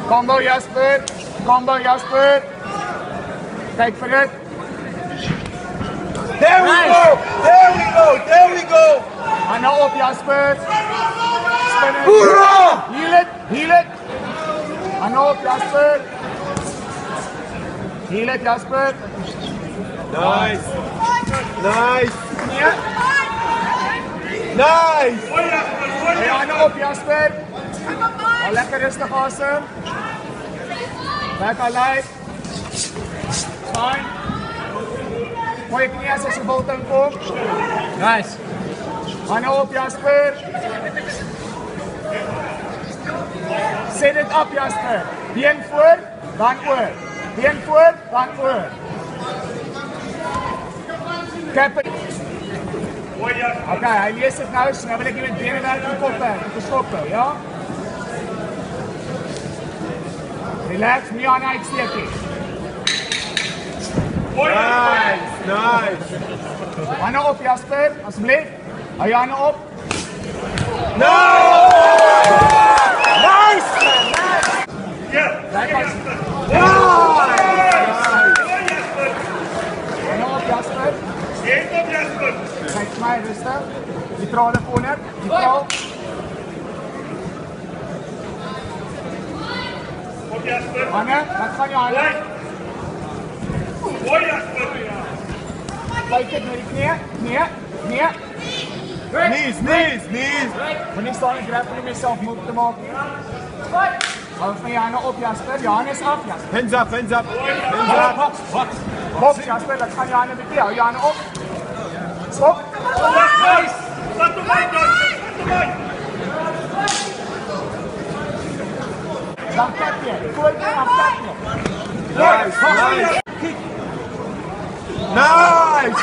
Combo Jasper. Combo Jasper. Kijk voor het. There we go! There we go! There we go! Handen op Jasper. Spinnen. Hoera! Heel it. Heel it. Handen op Jasper. Heel it Jasper. Nice! Nice! Ja. Nice! Hey, handen op Jasper. Al lekker rustig asem. Back alive. Fine. Gooi je knieën als je boten komt. Nice. Handen op Jasper. Zet het op Jasper. Been voor, dan voor. Been voor, dan voor. Cap. Oké, hij leest het nou. Nou wil ik je met benen werken en koppen. Te stoppen, ja? Relax, niet aan uitsteken. Nice! Nice! Handen op Jasper, alsjeblieft. Hou je handen op. No! Nice! Kijk als. Handen op Jasper. Kijk mij rustig. Die trouw eronder. Die trouw. Handen, wat gaan je handen? Kijk het naar die knieën. Knieën. Knieën. Knees, knees, knees! Wanneer staan en grappelen om jezelf moeilijk te maken? Hou van je handen op Jasper. Je handen is af Jasper. Hands up, hands up! Hands up! Box Jasper, dat gaan je handen met jou. Hou je handen op. Stop. Nice! Start to fight, Jasper! Dan tap je. Gooi je en tap je. Nice! Nice! Nice!